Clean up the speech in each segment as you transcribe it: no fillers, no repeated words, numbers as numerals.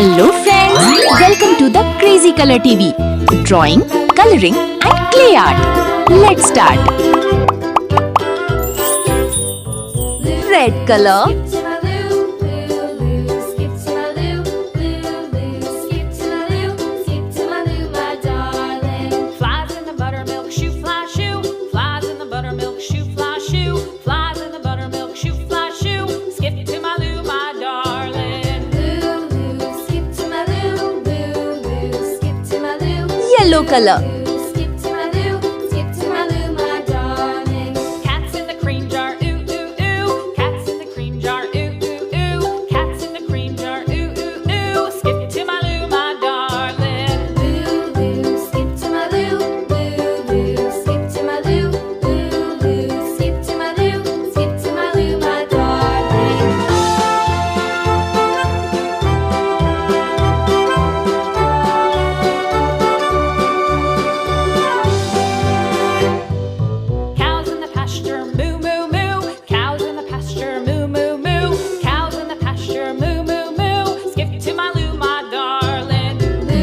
Hello friends, welcome to the Crazy Color TV. Drawing, coloring and clay art. Let's start. Red color. Yellow color. Skip to my loo, my darling. Cats in the cream jar, ooh, ooh, ooh. Cats in the cream jar, ooh, ooh, ooh. Cats in the cream jar, ooh, ooh, ooh. Skip to my loo, my darling. Loo, loo, skip to my loo, loo, loo. Skip to my loo, loo, loo. Skip to my loo, skip to my loo, my darling.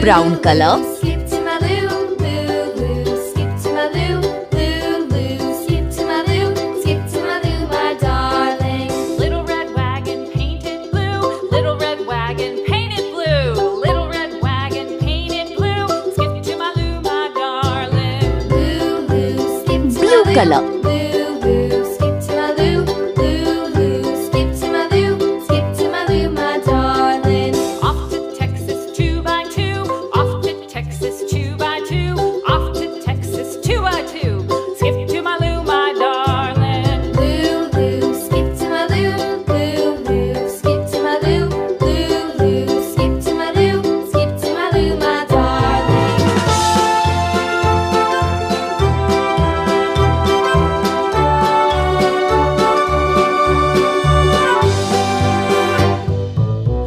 Brown color. Skip to my loo, loo, loo. Skip to my loo, loo, loo. Skip to my loo, skip to my loo, my darling. Little red wagon painted blue. Little red wagon painted blue. Little red wagon painted blue. Skip to my loo, my darling. Loo, loo. Skip to Blue my loo, color. loo, loo. Skip to my loo, loo, loo. Skip to my loo, skip to my loo, my darling. Off to Texas 2x2. Off to Texas 2x2. Off to Texas 2x2. Skip to my loo, my darling. Loo, loo. Skip to my loo, loo, loo. Skip to my loo, loo, loo. Skip to my loo, skip to my loo, my darling.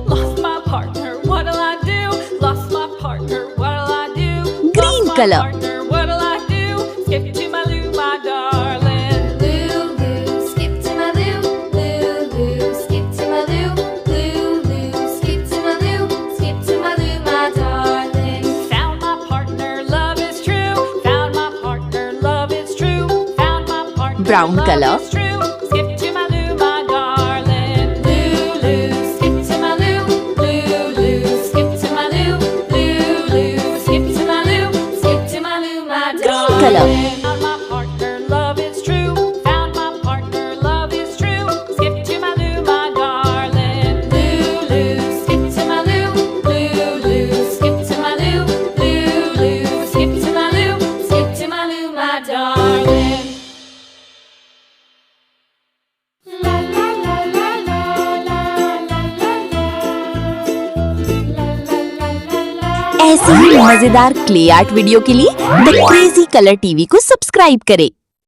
Lost my partner, what'll I do? Lost my partner, what'll I do? Green Lost my color. partner, what'll I do? Skip to my loo, my darling. Loo, loo, skip to my loo, loo, loo. Skip to my loo, loo, loo. Skip to my loo, skip to my loo, my darling. Found my partner, love is true. Found my partner, love is true. Found my partner, Brown love color. is true. Skip to my loo, my darling. Loo, loo, skip to my loo, loo, loo. Skip to my loo, loo, loo. Skip to my loo, skip to my loo, my darling. color. Found my partner, love is true. Found my partner, love is true. Skip to my loo, my darling. Loo, loo, skip to my loo, loo, loo. Skip to my loo, loo, loo. Skip to my loo, skip to my loo, my darling. La la la la la la la la. ऐसे ही मजेदार clay art video के लिए the crazy colour TV को subscribe करें।